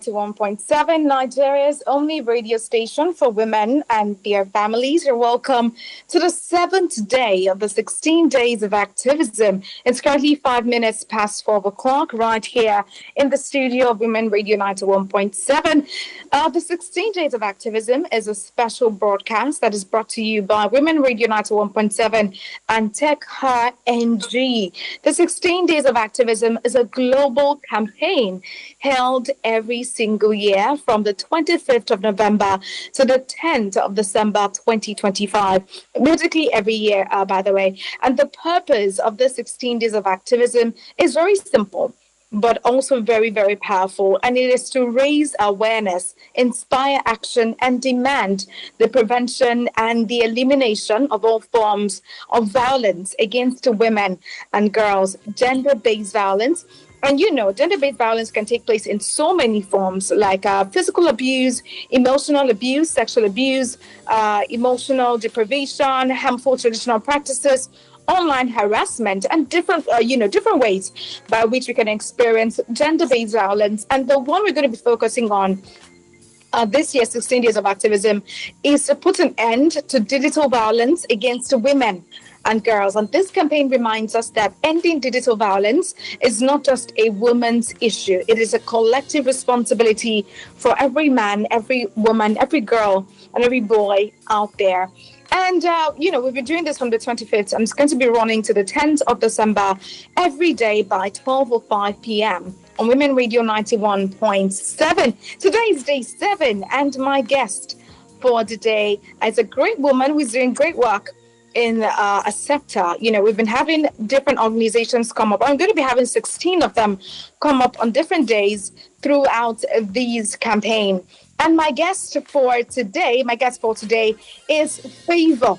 91.7, Nigeria's only radio station for women and their families. You're welcome to the seventh day of the 16 days of activism. It's currently 5 minutes past 12 o'clock right here in the studio of Women Radio 91.7. The 16 days of activism is a special broadcast that is brought to you by Women Radio 91.7 and Tech Her NG. The 16 days of activism is a global campaign held every single year from the 25th of November to the 10th of December 2025. Basically every year, by the way. And the purpose of the 16 days of activism is very simple, but also very, very powerful. And it is to raise awareness, inspire action, and demand the prevention and the elimination of all forms of violence against women and girls, gender-based violence. And gender-based violence can take place in so many forms, like physical abuse, emotional abuse, sexual abuse, emotional deprivation, harmful traditional practices, online harassment, and different ways by which we can experience gender-based violence. And the one we're going to be focusing on this year's 16 Days of Activism is to put an end to digital violence against women and girls. And this campaign reminds us that ending digital violence is not just a woman's issue. It is a collective responsibility for every man, every woman, every girl, and every boy out there. And, we've been doing this from the 25th, and it's going to be running to the 10th of December every day by 12:05 p.m. on Women Radio 91.7. Today is day 7, and my guest for today is a great woman who's doing great work in a sector. We've been having different organizations come up. I'm going to be having 16 of them come up on different days throughout these campaign. And my guest for today is Favor.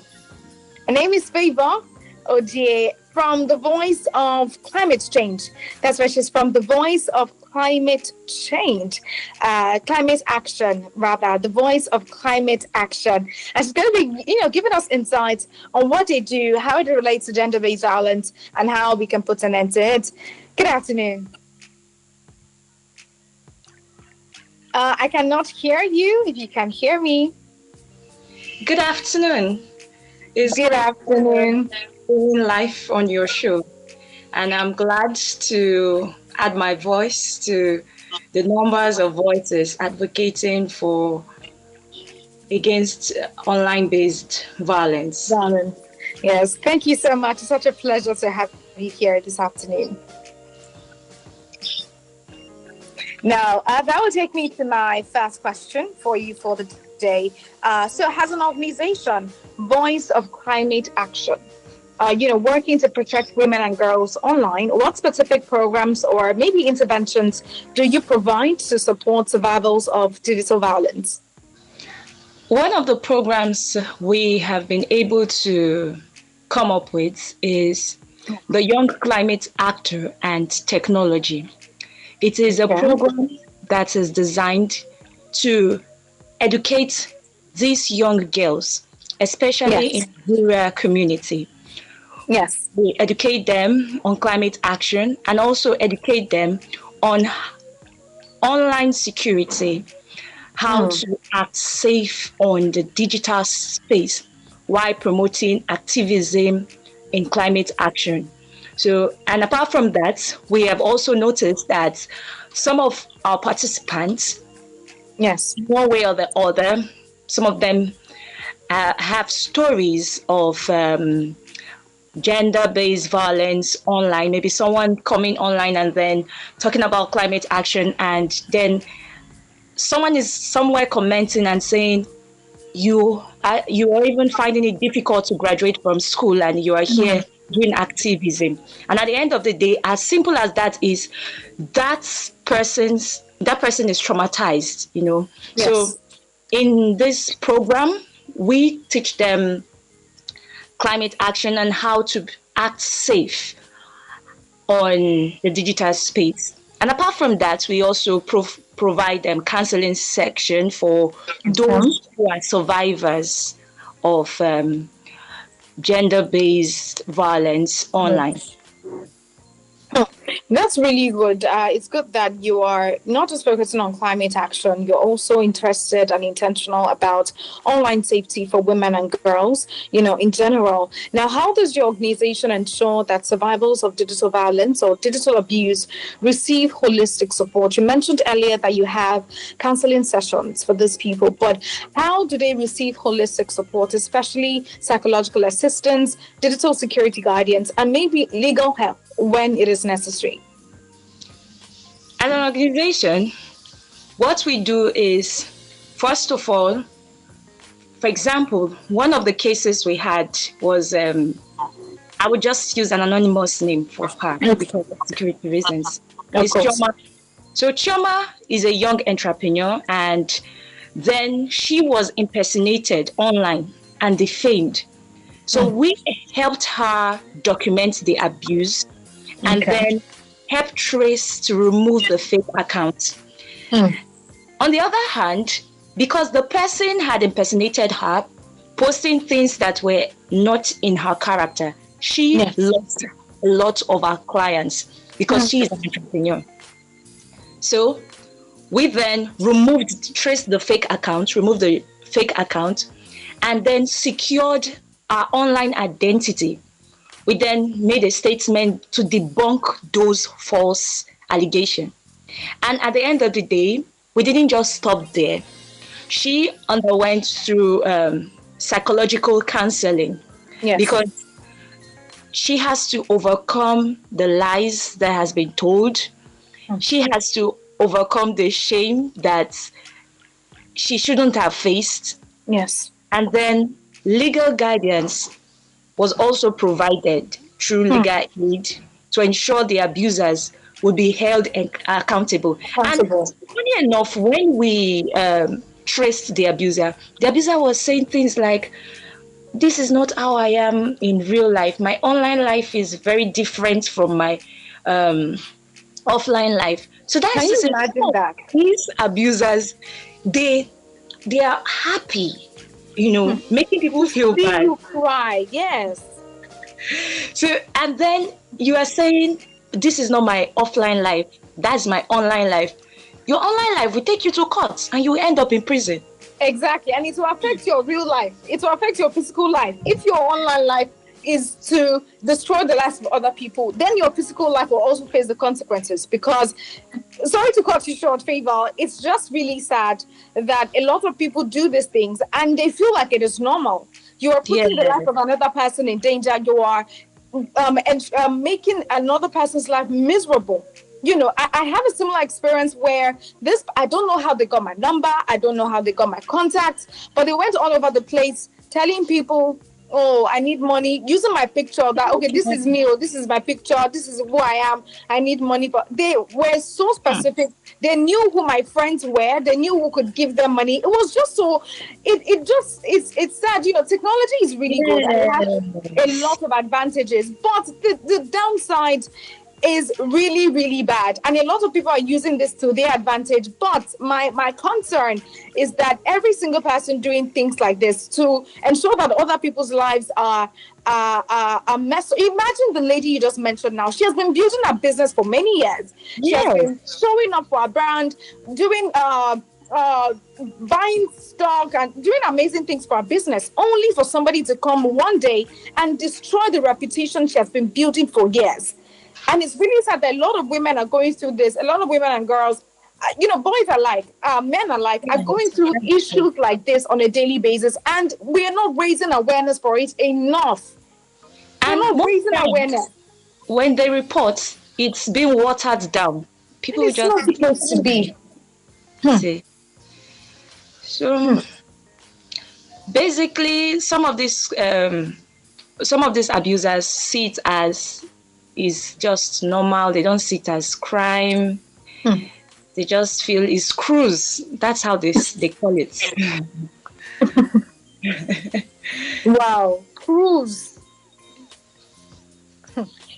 Her name is Favor Odie from the Voice of Climate Change. That's where she's from, the Voice of Climate Change, Climate Action, rather, the Voice of Climate Action. And she's going to be, giving us insights on what they do, how it relates to gender-based violence, and how we can put an end to it. Good afternoon. I cannot hear you. If you can hear me. Good afternoon. Good afternoon. Live on your show, and I'm glad to add my voice to the numbers of voices advocating against online-based violence. Yes, thank you so much. It's such a pleasure to have you here this afternoon. Now, that will take me to my first question for you for the day. So has an organization, Voice of Climate Action, working to protect women and girls online, what specific programs or maybe interventions do you provide to support survivors of digital violence? One of the programs we have been able to come up with is the Young Climate Actor and Technology. It is a program that is designed to educate these young girls, especially in the rural community. Yes. We educate them on climate action and also educate them on online security, how to act safe on the digital space while promoting activism in climate action. So, and apart from that, we have also noticed that some of our participants, one way or the other, some of them have stories of gender-based violence online. Maybe someone coming online and then talking about climate action, and then someone is somewhere commenting and saying, you are even finding it difficult to graduate from school, and you are here doing activism. And at the end of the day, as simple as that is, that person is traumatized, Yes. So in this program, we teach them climate action and how to act safe on the digital space. And apart from that, we also provide them counseling section for those who are survivors of gender-based violence online. That's really good. It's good that you are not just focusing on climate action, you're also interested and intentional about online safety for women and girls, in general. Now, how does your organization ensure that survivors of digital violence or digital abuse receive holistic support? You mentioned earlier that you have counseling sessions for these people, but how do they receive holistic support, especially psychological assistance, digital security guidance, and maybe legal help when it is necessary? As an organization, what we do is, first of all, for example, one of the cases we had was, I would just use an anonymous name for her because of security reasons. It's Chioma. So Chioma is a young entrepreneur, and then she was impersonated online and defamed. So we helped her document the abuse and then help trace to remove the fake account. On the other hand, because the person had impersonated her, posting things that were not in her character, she lost a lot of her clients because she is an entrepreneur. So we then traced the fake account, removed the fake account, and then secured our online identity. We then made a statement to debunk those false allegations. And at the end of the day, we didn't just stop there. She underwent through psychological counseling because she has to overcome the lies that has been told. She has to overcome the shame that she shouldn't have faced. Yes. And then legal guidance was also provided through legal aid to ensure the abusers would be held accountable. And funny enough, when we traced the abuser was saying things like, this is not how I am in real life. My online life is very different from my offline life. So that's Can you imagine that? These abusers, they are happy, making people feel bad. You cry, yes. So, and then you are saying, this is not my offline life, that's my online life. Your online life will take you to court and you will end up in prison. Exactly. And it will affect your real life. It will affect your physical life. If your online life is to destroy the lives of other people, then your physical life will also face the consequences. Because, sorry to cut you short, Favor, it's just really sad that a lot of people do these things and they feel like it is normal. You are putting the life of another person in danger. You are making another person's life miserable. I have a similar experience where I don't know how they got my number. I don't know how they got my contact, but they went all over the place telling people, oh, I need money, using my picture that, okay, this is me, or this is my picture, this is who I am, I need money. But they were so specific. They knew who my friends were. They knew who could give them money. It was just so, it's sad. Technology is really good. And it has a lot of advantages, but the downside is really, really bad. And a lot of people are using this to their advantage. But my concern is that every single person doing things like this to ensure that other people's lives are messed. Imagine the lady you just mentioned now. She has been building a business for many years. She has been showing up for a brand, doing buying stock and doing amazing things for her business, only for somebody to come one day and destroy the reputation she has been building for years. And it's really sad that a lot of women are going through this. A lot of women and girls, boys alike, men alike, are going through issues like this on a daily basis. And we are not raising awareness for it enough. We're not raising awareness. When they report, it's being watered down. People just not supposed to be. See. So basically, some of these abusers see it as is just normal. They don't see it as crime. They just feel it's cruise. That's how they call it. Wow, cruise.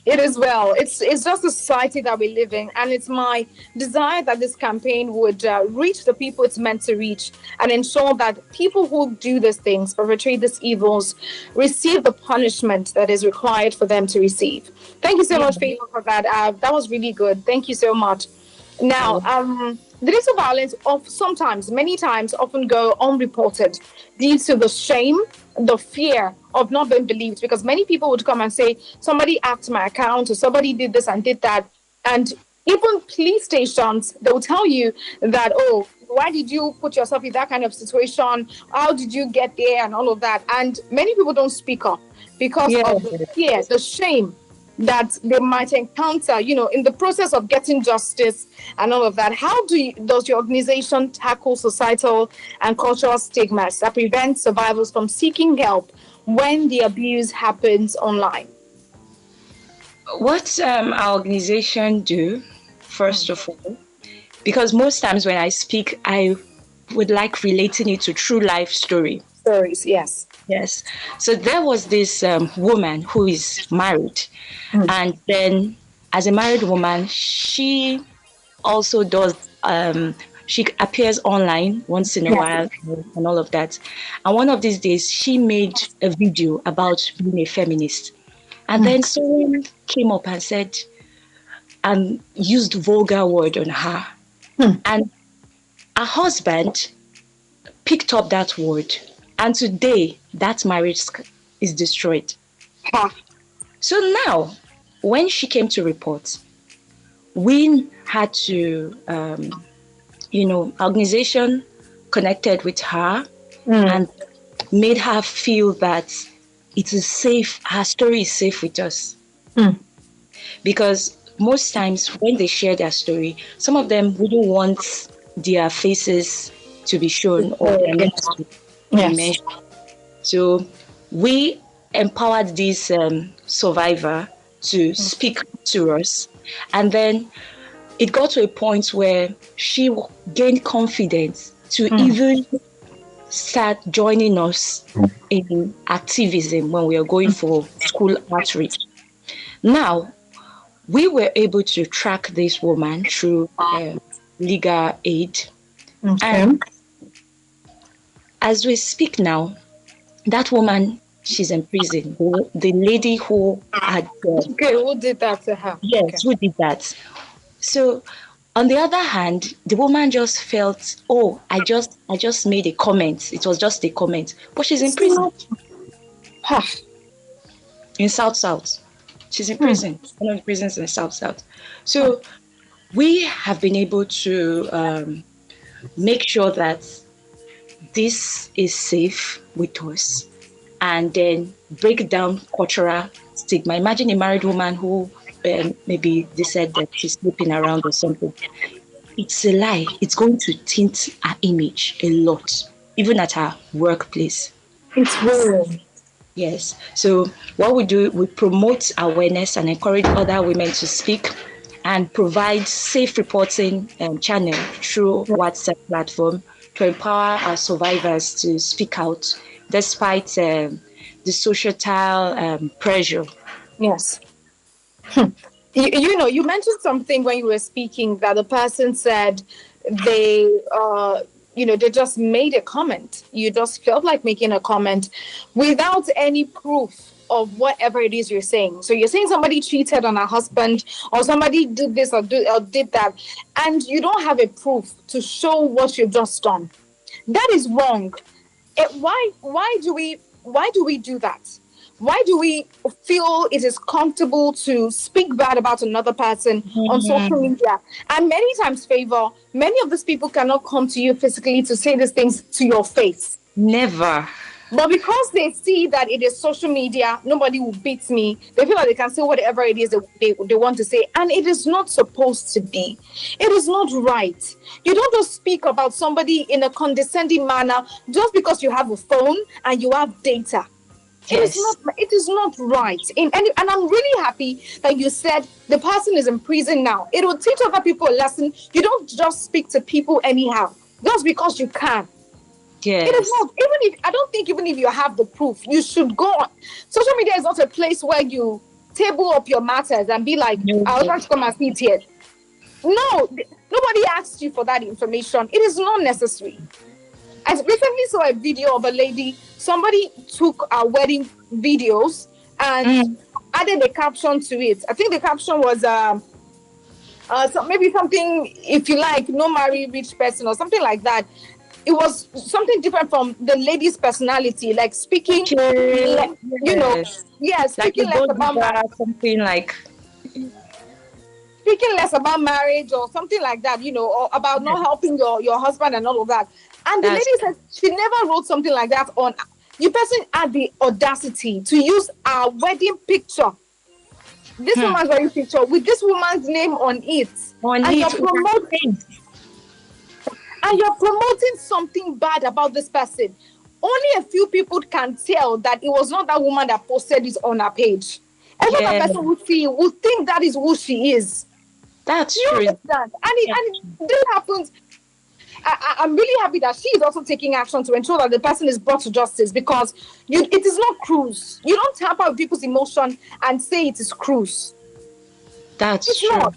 It is well. It's just the society that we live in, and it's my desire that this campaign would reach the people it's meant to reach, and ensure that people who do these things, perpetrate these evils, receive the punishment that is required for them to receive. Thank you so Yeah. much, Favor, for that. That was really good. Thank you so much. Now, the acts of violence of sometimes, many times, often go unreported due to the shame, the fear of not being believed. Because many people would come and say, somebody hacked my account, or somebody did this and did that. And even police stations, they will tell you that, oh, why did you put yourself in that kind of situation? How did you get there? And all of that. And many people don't speak up because Yeah. of the fear, the shame that they might encounter, in the process of getting justice and all of that. How does your organization tackle societal and cultural stigmas that prevent survivors from seeking help when the abuse happens online? What our organization do, first of all, because most times when I speak, I would like relating it to true life story. Stories, yes. Yes. So there was this woman who is married. And then as a married woman, she also does, she appears online once in a while and all of that. And one of these days, she made a video about being a feminist. And then someone came up and said, and used vulgar word on her. And her husband picked up that word. And today, that marriage is destroyed. So now, when she came to report, we had to, organization connected with her and made her feel that it is safe, her story is safe with us. Because most times when they share their story, some of them wouldn't want their faces to be shown or their names to be mentioned. So we empowered this survivor to speak to us. And then it got to a point where she gained confidence to even start joining us in activism when we were going for school outreach. Now, we were able to track this woman through legal aid. And as we speak now, that woman, she's in prison. The lady who had... who did that to her? Yes, who did that? So, on the other hand, the woman just felt, oh, I just made a comment. It was just a comment. But she's in prison. In South. She's in prison. One of the prisons in South. So, we have been able to make sure that this is safe with us, and then break down cultural stigma. Imagine a married woman who maybe they said that she's sleeping around or something. It's a lie. It's going to tint her image a lot, even at her workplace. It's real. Yes. So what we do, we promote awareness and encourage other women to speak, and provide safe reporting channel through WhatsApp platform to empower our survivors to speak out despite the societal pressure. Yes. You mentioned something when you were speaking that the person said they they just made a comment. You just felt like making a comment without any proof of whatever it is you're saying. So you're saying somebody cheated on her husband, or somebody did this or did that, and you don't have a proof to show what you've just done. That is wrong. Why do we do that? Why do we feel it is comfortable to speak bad about another person on social media? And many times, many of these people cannot come to you physically to say these things to your face. Never. But because they see that it is social media, nobody will beat me. They feel like they can say whatever it is they want to say. And it is not supposed to be. It is not right. You don't just speak about somebody in a condescending manner just because you have a phone and you have data. Yes. It is not right. And I'm really happy that you said the person is in prison now. It will teach other people a lesson. You don't just speak to people anyhow, just because you can. Yes. It is not. Even if you have the proof, you should go on. Social media is not a place where you table up your matters and be like, No. I would like to come and sit here. No, nobody asked you for that information. It is not necessary. I recently saw a video of a lady, somebody took our wedding videos and added a caption to it. I think the caption was so maybe something, if you like, no marry rich person or something like that. It was something different from the lady's personality, like speaking, Okay. you know, Like speaking a less gold about digger, something like. speaking less about marriage or something like that, or about not helping your husband and all of that. And the That's lady said she never wrote something like that on. The person had the audacity to use our wedding picture, this woman's wedding picture, with this woman's name on it, on and it. you're promoting something bad about this person. Only a few people can tell that it was not that woman that posted this on her page. Every other person will see, will think that is who she is. That's you true. Understand? And this happens. I'm really happy that she is also taking action to ensure that the person is brought to justice, because it is not cruise. You don't tap out people's emotion and say it is cruise. It's true. Not.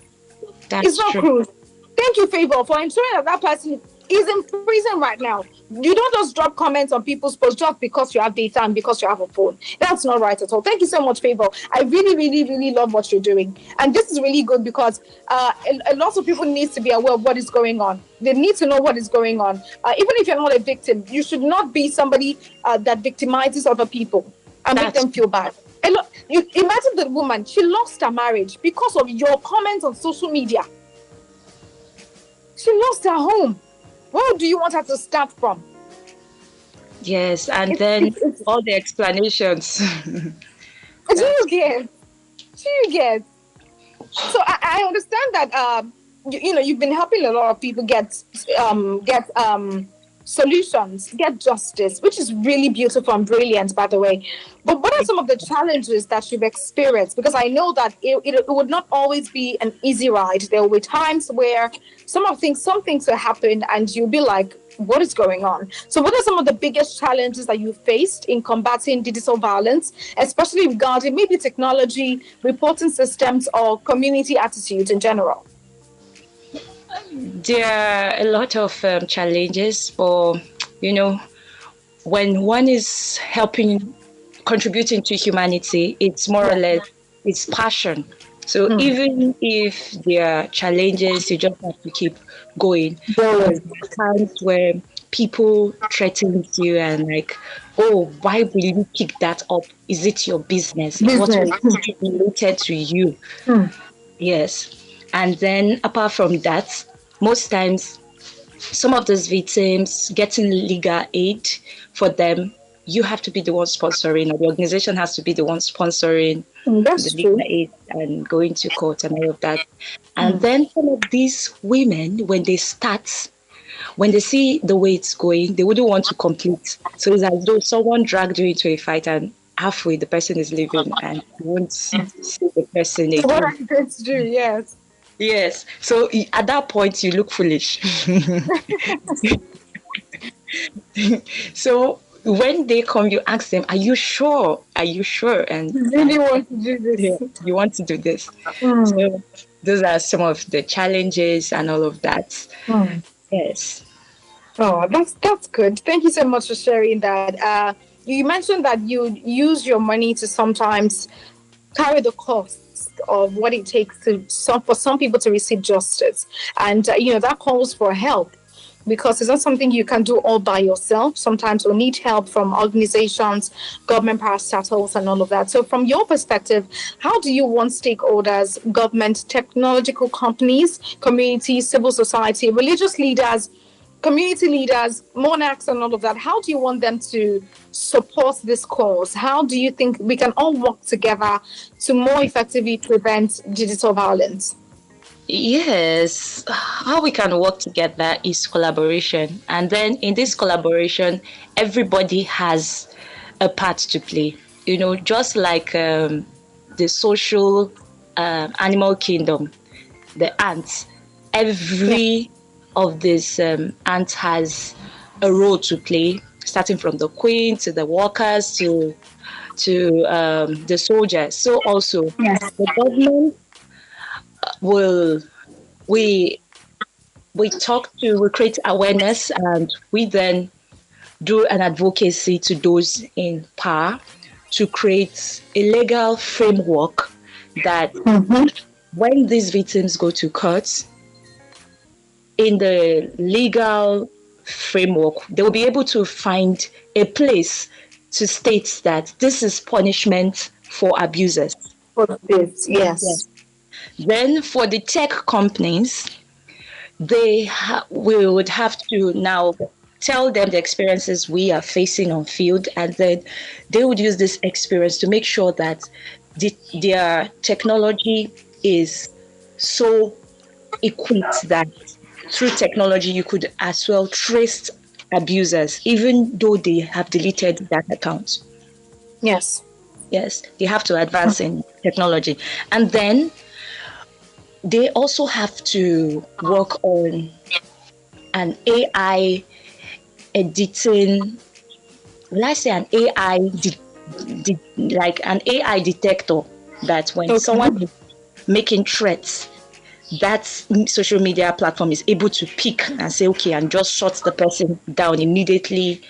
That's it's not true. Cruise. Thank you, Favor, for ensuring that person is in prison right now. You don't just drop comments on people's posts just because you have data and because you have a phone. That's not right at all. Thank you so much, Favor. I really, really, really love what you're doing. And this is really good because a lot of people need to be aware of what is going on. They need to know what is going on. Even if you're not a victim, you should not be somebody that victimizes other people and make them feel bad. You imagine the woman, she lost her marriage because of your comments on social media. She lost her home. Where do you want her to start from? Yes, and then all the explanations. Do you get? So I understand that you've been helping a lot of people get solutions, get justice, which is really beautiful and brilliant, by the way. But what are some of the challenges that you've experienced? Because I know that it would not always be an easy ride. There will be times where some things will happen and you'll be like, what is going on? So what are some of the biggest challenges that you faced in combating digital violence, especially regarding maybe technology, reporting systems, or community attitudes in general? There are a lot of challenges, but when one is contributing to humanity, it's more or less, it's passion. So even if there are challenges, you just have to keep going. There's times where people threaten you and like, oh, why will you pick that up? Is it your business? What is related to you? Yes. And then apart from that, most times, some of those victims getting legal aid for them, you have to be the one sponsoring, or the organization has to be the one sponsoring the legal aid and going to court and all of that. And then some of these women, when they see the way it's going, they wouldn't want to complete. So it's as though someone dragged you into a fight and halfway the person is leaving and you won't see the person again. What I'm going to do, yes. Yes. So at that point, you look foolish. So when they come, you ask them, are you sure? Are you sure? And you really want to do this? Yeah, you want to do this. So those are some of the challenges and all of that. Yes. Oh, that's good. Thank you so much for sharing that. You mentioned that you use your money to sometimes carry the costs of what it takes for some people to receive justice, and that calls for help, because it's not something you can do all by yourself. Sometimes we need help from organizations, government parastatals, and all of that. So from your perspective, how do you want stakeholders, government, technological companies, communities, civil society, religious leaders, community leaders, monarchs, and all of that, how do you want them to support this cause? How do you think we can all work together to more effectively prevent digital violence? Yes, how we can work together is collaboration. And then in this collaboration, everybody has a part to play. Just like the social animal kingdom, the ants, every of these ants has a role to play, starting from the queen to the workers to to the soldiers. So also Yes. the government will we we create awareness, and we then do an advocacy to those in power to create a legal framework that when these victims go to court, in the legal framework, they will be able to find a place to state that this is punishment for abusers. For this, Yeah. yes. Then for the tech companies, we would have to now tell them the experiences we are facing on field, and then they would use this experience to make sure that their technology is so equipped that through technology you could as well trace abusers even though they have deleted that account. Yes. Yes, they have to advance in technology. And then they also have to work on an AI editing, will I say an AI, like an AI detector, that when someone is making threats, that social media platform is able to pick and say, okay, and just shut the person down immediately,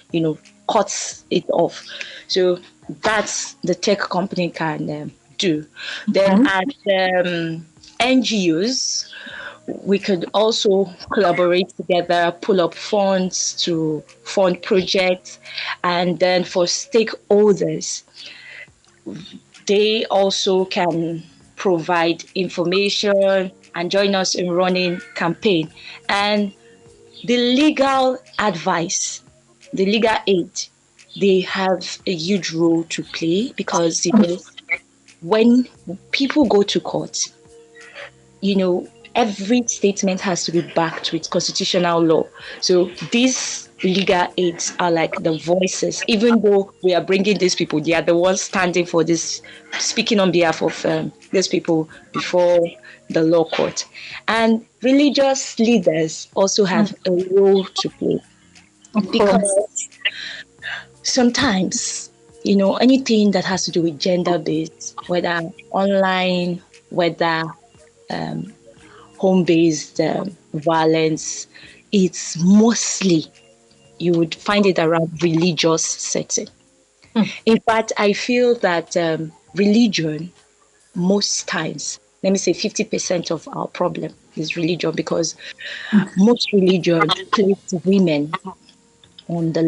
cuts it off. So that's the tech company can do. Then at NGOs, we could also collaborate together, pull up funds to fund projects. And then for stakeholders, they also can provide information and join us in running campaign. And the legal advice, the legal aid, they have a huge role to play, because when people go to court, every statement has to be backed with constitutional law. So these legal aids are like the voices. Even though we are bringing these people, they are the ones standing for this, speaking on behalf of these people before the law court. And religious leaders also have a role to play, because sometimes, anything that has to do with gender-based, whether online, whether home-based violence, it's mostly, you would find it around religious setting. In fact, I feel that religion, most times, let me say 50% of our problem is religion, because most religion places women on the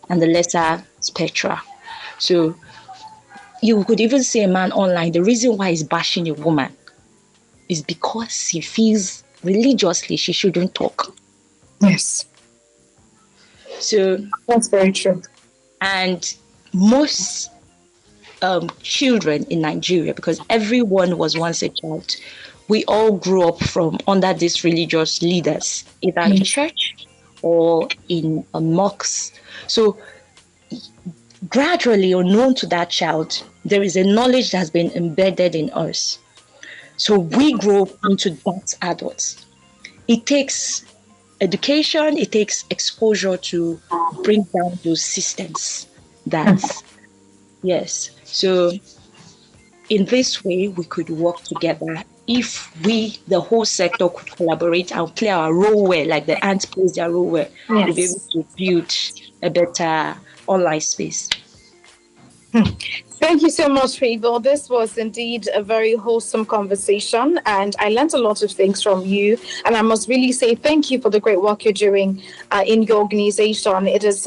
lesser spectra. So you could even see a man online, the reason why he's bashing a woman is because he feels religiously she shouldn't talk. Yes. So that's very true. And most children in Nigeria, because everyone was once a child, we all grew up from under these religious leaders, either in church or in mosques. So gradually, unknown to that child, there is a knowledge that has been embedded in us. So we grow into that adults. It takes education, it takes exposure to bring down those systems. Yes. So in this way, we could work together. If the whole sector could collaborate and play our role well, like the ants plays their role well, we'll be able to build a better online space. Thank you so much, Favor. This was indeed a very wholesome conversation, and I learned a lot of things from you. And I must really say thank you for the great work you're doing in your organization. It's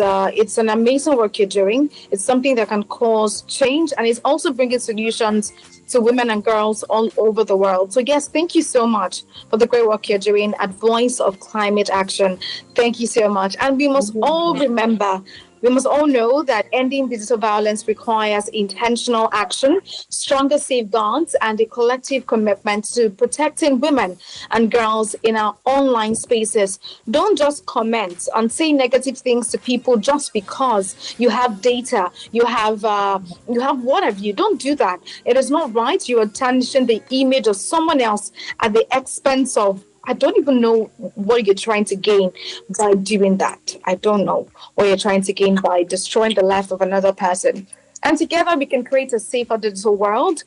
an amazing work you're doing. It's something that can cause change, and it's also bringing solutions to women and girls all over the world. So yes, thank you so much for the great work you're doing at Voice of Climate Action. Thank you so much. And we must all remember, we must all know that ending digital violence requires intentional action, stronger safeguards, and a collective commitment to protecting women and girls in our online spaces. Don't just comment and say negative things to people just because you have data, you have what have you. Don't do that. It is not right. You are tarnishing the image of someone else at the expense of, I don't even know what you're trying to gain by doing that. I don't know what you're trying to gain by destroying the life of another person. And together we can create a safer digital world,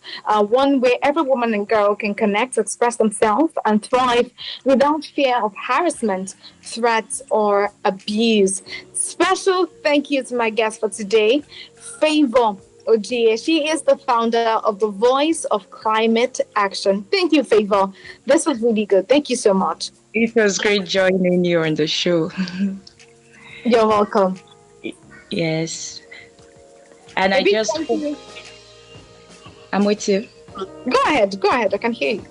one where every woman and girl can connect, express themselves, and thrive without fear of harassment, threats, or abuse. Special thank you to my guest for today, Favor Ojie. She is the founder of the Voice of Climate Action. Thank you, Favor. This was really good. Thank you so much. It was great joining you on the show. You're welcome. Yes. And I Maybe just hope I'm with you. Go ahead. Go ahead. I can hear you.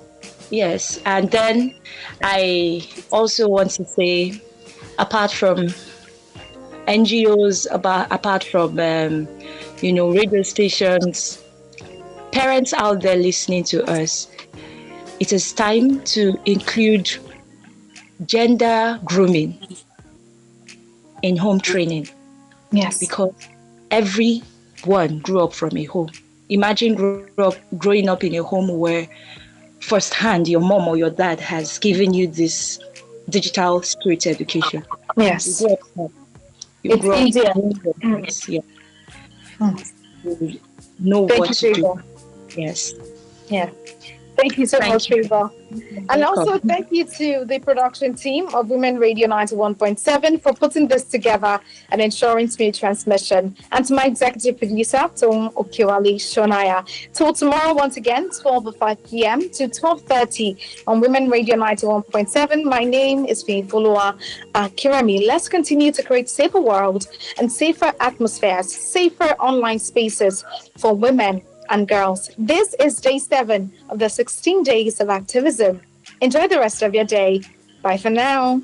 Yes. And then I also want to say, apart from NGOs, apart from radio stations, parents out there listening to us, it is time to include gender grooming in home training. Yes. Because everyone grew up from a home. Imagine growing up in a home where firsthand your mom or your dad has given you this digital spirit education. Yes. You grow it's up easier. You know Thank what you, to Favor. do. Yes. Yeah. Thank you so much, Favor. And also thank you to the production team of Women Radio 91.7 for putting this together and ensuring smooth transmission. And to my executive producer, Tom Okiwali Shonaya. Till tomorrow, once again, 12 or 5 p.m. to 12:30 on Women Radio 91.7. My name is Fiyinfoluwa Kirami. Let's continue to create a safer world and safer atmospheres, safer online spaces for women and girls. This is day 7 of the 16 days of activism. Enjoy the rest of your day. Bye for now.